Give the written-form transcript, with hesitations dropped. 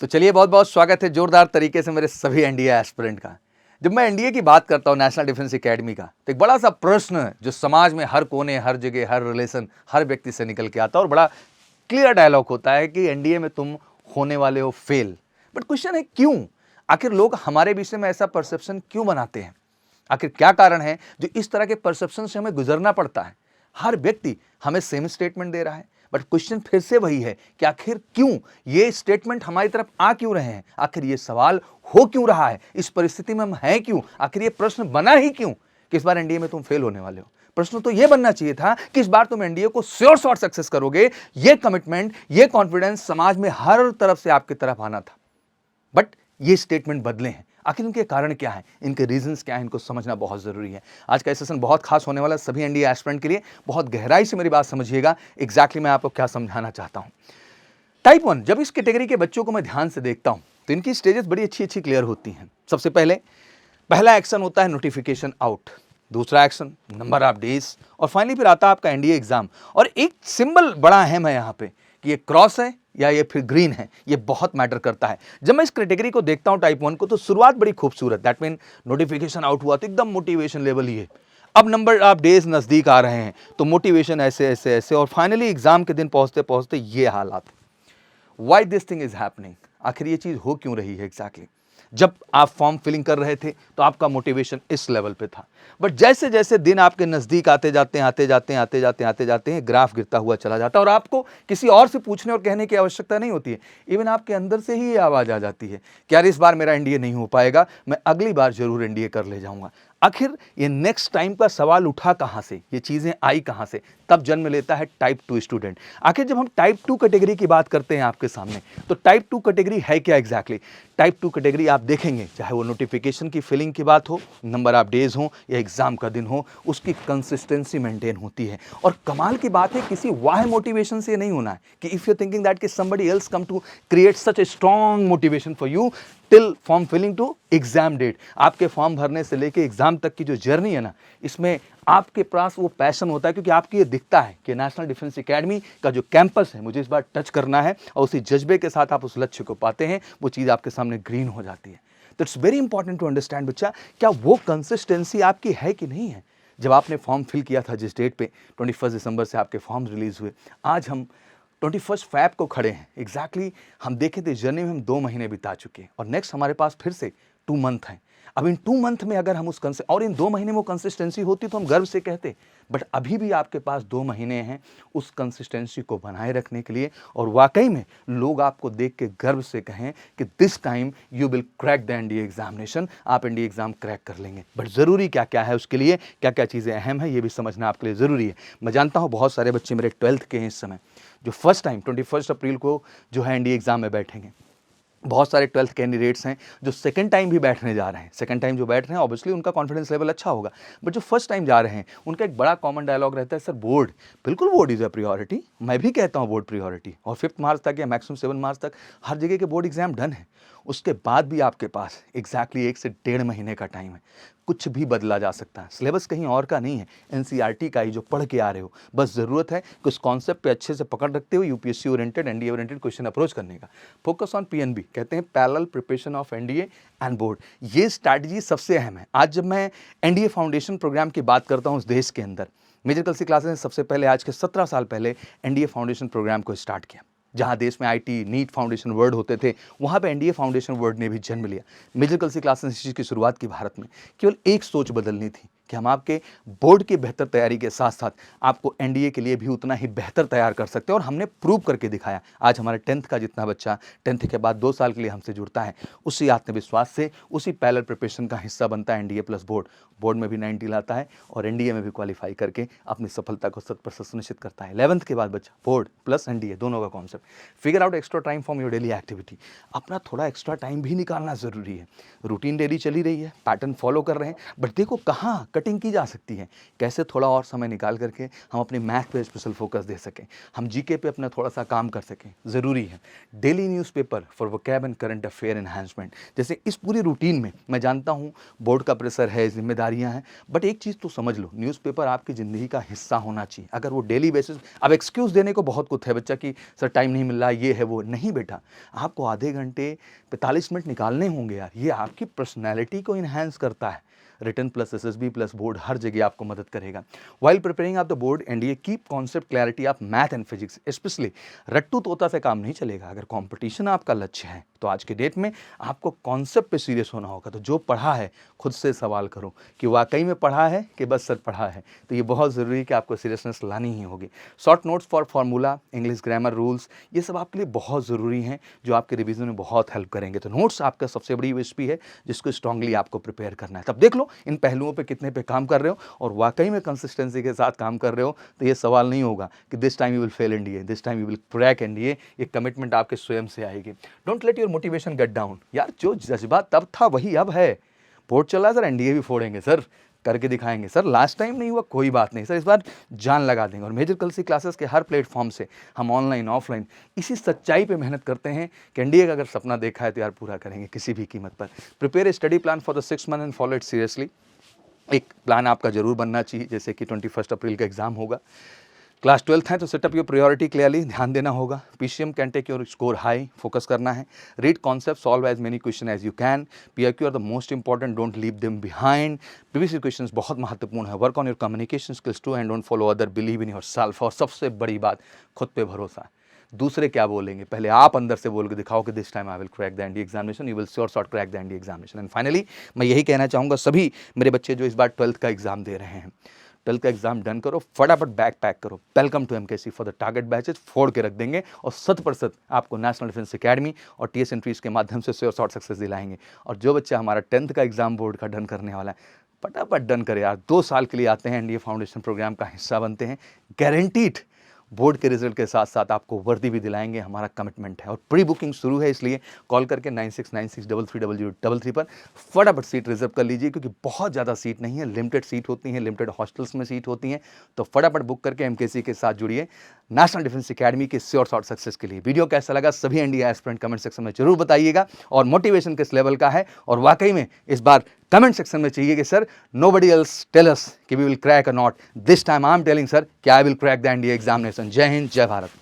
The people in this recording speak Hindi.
तो चलिए, बहुत बहुत स्वागत है जोरदार तरीके से मेरे सभी एनडीए एस्पिरेंट का। जब मैं एनडीए की बात करता हूँ, नेशनल डिफेंस एकेडमी का, तो एक बड़ा सा प्रश्न है जो समाज में हर कोने, हर जगह, हर रिलेशन, हर व्यक्ति से निकल के आता है और बड़ा क्लियर डायलॉग होता है कि एनडीए में तुम होने वाले हो फेल। बट क्वेश्चन है क्यों? आखिर लोग हमारे विषय में ऐसा परसेप्शन क्यों बनाते हैं? आखिर क्या कारण है जो इस तरह के परसेप्शन से हमें गुजरना पड़ता है? हर व्यक्ति हमें सेम स्टेटमेंट दे रहा है, बट क्वेश्चन फिर से वही है कि आखिर क्यों ये स्टेटमेंट हमारी तरफ आ क्यों रहे हैं? आखिर ये सवाल हो क्यों रहा है? इस परिस्थिति में हम हैं क्यों? आखिर ये प्रश्न बना ही क्यों कि इस बार एनडीए में तुम फेल होने वाले हो? प्रश्न तो ये बनना चाहिए था कि इस बार तुम एनडीए को श्योर शॉट सक्सेस करोगे। ये कमिटमेंट, ये कॉन्फिडेंस समाज में हर तरफ से आपकी तरफ आना था। बट ये स्टेटमेंट बदले हैं। आखिर इनके कारण क्या है, इनके रीजंस क्या है, इनको समझना बहुत जरूरी है। आज का सेशन बहुत खास होने वाला है सभी एनडीए एस्पिरेंट के लिए। बहुत गहराई से मेरी बात समझिएगा। एग्जैक्टली मैं आपको क्या समझाना चाहता हूं। टाइप 1, जब इस कैटेगरी के बच्चों को मैं ध्यान से देखता हूं तो इनकी स्टेजेस बड़ी अच्छी अच्छी क्लियर होती हैं। सबसे पहला एक्शन होता है नोटिफिकेशन आउट, दूसरा एक्शन नंबर ऑफ डेज, और फाइनली फिर आता है आपका एनडीए एग्जाम। और एक सिंबल बड़ा अहम है यहाँ पे कि ये क्रॉस है या ये फिर ग्रीन है, ये बहुत मैटर करता है। जब मैं इस कैटेगरी को देखता हूं टाइप 1 को, तो शुरुआत बड़ी खूबसूरत, दैट मीन नोटिफिकेशन आउट हुआ तो एकदम मोटिवेशन लेवल ही है। अब नंबर ऑफ डेज नजदीक आ रहे हैं तो मोटिवेशन ऐसे ऐसे ऐसे, और फाइनली एग्जाम के दिन पहुंचते पहुंचते ये हालात। Why this thing is happening? आखिर ये चीज हो क्यों रही है एग्जैक्टली? जब आप फॉर्म फिलिंग कर रहे थे तो आपका मोटिवेशन इस लेवल पे था, बट जैसे जैसे दिन आपके नजदीक आते जाते हैं ग्राफ गिरता हुआ चला जाता है और आपको किसी और से पूछने और कहने की आवश्यकता नहीं होती है। इवन आपके अंदर से ही ये आवाज आ जाती है कि यार इस बार मेरा एनडीए नहीं हो पाएगा, मैं अगली बार जरूर एनडीए कर ले जाऊंगा। आखिर ये नेक्स्ट टाइम का सवाल उठा कहां से, ये चीजें आई कहां से? तब जन्म लेता है टाइप 2 स्टूडेंट। आखिर जब हम टाइप 2 कैटेगरी की बात करते हैं आपके सामने, तो टाइप 2 कैटेगरी है क्या एग्जैक्टली? टाइप 2 कैटेगरी आप देखेंगे, चाहे वो नोटिफिकेशन की फिलिंग की बात हो, नंबर ऑफ डेज हो या एग्जाम का दिन हो, उसकी कंसिस्टेंसी मेंटेन होती है। और कमाल की बात है, किसी वाह मोटिवेशन से नहीं होना है कि इफ यू थिंकिंग दैट कि somebody else come to create such a strong motivation for you till form filling to exam date. आपके फॉर्म भरने से लेके एग्जाम तक की जो जर्नी है ना, इसमें आपके पास वो पैशन होता है, क्योंकि आपको ये दिखता है कि नेशनल डिफेंस एकेडमी का जो कैंपस है मुझे इस बार टच करना है, और उसी जज्बे के साथ आप उस लक्ष्य को पाते हैं, वो चीज़ आपके सामने ग्रीन हो जाती है। तो it's very important to understand बच्चा, क्या वो कंसिस्टेंसी आपकी है कि नहीं है? जब आपने फॉर्म फिल किया था जिस डेट पे 21 दिसंबर से आपके फॉर्म रिलीज हुए, आज हम 21 फैब को खड़े हैं। एग्जैक्टली हम देखें तो जर्नी में हम 2 महीने बिता चुके हैं और नेक्स्ट हमारे पास फिर से 2 मंथ हैं। अब इन 2 मंथ में अगर हम और इन 2 महीने में वो कंसिस्टेंसी होती तो हम गर्व से कहते, बट अभी भी आपके पास 2 महीने हैं उस कंसिस्टेंसी को बनाए रखने के लिए, और वाकई में लोग आपको देख के गर्व से कहें कि this time you will crack the NDA examination, आप एनडीए एग्जाम क्रैक कर लेंगे। बट जरूरी क्या क्या है, उसके लिए क्या क्या चीज़ें अहम है, ये भी समझना आपके लिए जरूरी है। मैं जानता हूँ बहुत सारे बच्चे मेरे 12th के हैं इस समय, जो फर्स्ट टाइम 21 अप्रैल को जो है एनडीए एग्जाम में बैठेंगे। बहुत सारे 12th कैंडिडेट्स हैं जो सेकंड टाइम भी बैठने जा रहे हैं। सेकंड टाइम जो बैठ रहे हैं ऑब्वियसली उनका कॉन्फिडेंस लेवल अच्छा होगा, बट जो फर्स्ट टाइम जा रहे हैं उनका एक बड़ा कॉमन डायलॉग रहता है, सर बोर्ड, बिल्कुल बोर्ड इज़ अ प्रियोरिटी। मैं भी कहता हूँ बोर्ड प्रियोरिटी, और 5 मार्च तक या मैक्सिमम 7 मार्च तक हर जगह के बोर्ड एग्जाम डन है। उसके बाद भी आपके पास एग्जैक्टली 1 से 1.5 महीने का टाइम है। कुछ भी बदला जा सकता है, सिलेबस कहीं और का नहीं है, एनसीईआरटी का ही जो पढ़ के आ रहे हो। बस जरूरत है कि उस कॉन्सेप्ट पे अच्छे से पकड़ रखते हुए UPSC oriented, NDA oriented question approach करने का। फोकस ऑन पीएनबी, कहते हैं parallel preparation of NDA and board. ये स्ट्रैटेजी सबसे अहम है। आज जब मैं एनडीए फाउंडेशन प्रोग्राम की बात करता हूँ इस देश के अंदर, मेजर कल सी क्लासेस ने सबसे पहले आज के 17 साल पहले एनडीए फाउंडेशन प्रोग्राम को स्टार्ट किया। जहां देश में आईटी, नीट फाउंडेशन वर्ड होते थे, वहां पे एनडीए फाउंडेशन वर्ड ने भी जन्म लिया। मेजर कल सी क्लासेस इस चीज़ की शुरुआत की भारत में। केवल एक सोच बदलनी थी कि हम आपके बोर्ड की बेहतर तैयारी के साथ साथ आपको एनडीए के लिए भी उतना ही बेहतर तैयार कर सकते हैं, और हमने प्रूव करके दिखाया। आज हमारे 10th का जितना बच्चा 10th के बाद 2 साल के लिए हमसे जुड़ता है, उसी आत्मविश्वास से, उसी पैरेलल प्रिपरेशन का हिस्सा बनता है एनडीए प्लस बोर्ड। बोर्ड में भी 90 लाता है और एनडीए में भी क्वालिफाई करके अपनी सफलता को 100% सुनिश्चित करता है। 11th के बाद बच्चा बोर्ड प्लस एनडीए दोनों का concept. Figure out extra time from your daily activity. अपना थोड़ा एक्स्ट्रा टाइम भी निकालना जरूरी है। रूटीन डेली चली रही है, पैटर्न फॉलो कर रहे हैं, बट देखो कहाँ कटिंग की जा सकती है, कैसे थोड़ा और समय निकाल करके हम अपने मैथ पे स्पेशल फोकस दे सकें, हम जीके पे अपना थोड़ा सा काम कर सकें, ज़रूरी है। Daily newspaper for vocab and current affair enhancement, जैसे इस पूरी रूटीन में मैं जानता हूँ बोर्ड का प्रेशर है, जिम्मेदारियाँ हैं, बट एक चीज़ तो समझ लो, न्यूज़पेपर आपकी ज़िंदगी का हिस्सा होना चाहिए। अगर वो डेली बेसिस, अब एक्सक्यूज़ देने को बहुत कुछ है बच्चा कि सर टाइम नहीं मिल रहा, ये है वो नहीं बेटा, आपको आधे घंटे 45 मिनट निकालने होंगे यार। ये आपकी पर्सनैलिटी को इन्हेंस करता है। Written plus SSB plus board हर जगह आपको मदद करेगा। While preparing of the board NDA keep concept clarity of math and physics, specially रट्टू तोता से काम नहीं चलेगा। अगर कंपटीशन आपका लक्ष्य है तो आज के डेट में आपको कॉन्सेप्ट पे सीरियस होना होगा। तो जो पढ़ा है खुद से सवाल करो कि वाकई में पढ़ा है कि बस सर पढ़ा है। तो ये बहुत ज़रूरी है कि आपको सीरियसनेस लानी ही होगी। Short notes for formula, English grammar rules, ये सब आपके लिए बहुत ज़रूरी हैं, जो आपके रिवीजन में बहुत हेल्प करेंगे। तो नोट्स आपका सबसे बड़ी यूएसपी है, जिसको स्ट्रांगली आपको प्रिपेयर करना है। तब देख लो इन पहलुओं पे कितने पे काम कर रहे हो और वाकई में कंसिस्टेंसी के साथ काम कर रहे हो, तो ये सवाल नहीं होगा कि this time you will fail NDA, this time you will crack NDA. ये कमिटमेंट आपके स्वयं से आएगी। Don't let your motivation get down. यार जो जज्बा तब था वही अब है। बोर्ड चल रहा है सर, एनडीए भी फोड़ेंगे सर, करके दिखाएंगे सर, लास्ट टाइम नहीं हुआ कोई बात नहीं सर, इस बार जान लगा देंगे। और मेजर कल सी क्लासेस के हर प्लेटफॉर्म से हम ऑनलाइन ऑफलाइन इसी सच्चाई पे मेहनत करते हैं कि एनडीए का अगर सपना देखा है तो यार पूरा करेंगे किसी भी कीमत पर। Prepare a study plan for the 6 month and follow it seriously. एक प्लान आपका जरूर बनना चाहिए, जैसे कि 21 अप्रैल का एग्जाम होगा, क्लास 12th है तो सेटअप योर प्रायोरिटी क्लियरली, ध्यान देना होगा। PCM can take your score high, focus करना है। Read concept, solve as many question as you can. PIQ are the most important, don't leave them behind. Previous question बहुत महत्वपूर्ण है। Work on your communication skills too and don't follow other, believe in yourself. और सबसे बड़ी बात, खुद पे भरोसा। दूसरे क्या बोलेंगे, पहले आप अंदर से बोल के दिखाओ कि this time I will crack the NDA examination, you will sure short crack the NDA examination. And finally मैं यही कहना चाहूँगा सभी मेरे बच्चे जो इस बार 12th का एग्जाम दे रहे हैं, 12th का एग्जाम डन करो, फटाफट बैग पैक करो। Welcome to MKC for the target batches, फोड़ के रख देंगे और 100% आपको नेशनल डिफेंस एकेडमी और टीएस एंट्रीज के माध्यम से श्योर शॉर्ट सक्सेस दिलाएंगे। और जो बच्चा हमारा 10th का एग्जाम बोर्ड का डन करने वाला है, फटाफट डन करे यार। 2 साल के लिए आते हैं, एनडीए फाउंडेशन प्रोग्राम का हिस्सा बनते हैं, गारंटीड बोर्ड के रिजल्ट के साथ साथ आपको वर्दी भी दिलाएंगे, हमारा कमिटमेंट है। और प्री बुकिंग शुरू है, इसलिए कॉल करके 9696330033 पर फटाफट सीट रिजर्व कर लीजिए, क्योंकि बहुत ज़्यादा सीट नहीं है, लिमिटेड सीट होती हैं, लिमिटेड हॉस्टल्स में सीट होती हैं। तो फटाफट बुक करके एमकेसी के साथ जुड़िए नेशनल डिफेंस एकेडमी के श्योर शॉर्ट सक्सेस के लिए। वीडियो कैसा लगा सभी एनडीए एस्पिरेंट कमेंट सेक्शन में जरूर बताइएगा, और मोटिवेशन किस लेवल का है, और वाकई में इस बार कमेंट सेक्शन में चाहिए कि sir nobody else tell us कि वी विल क्रैक और not, this time I am telling sir कि I will crack the NDA examination. जय हिंद, जय भारत।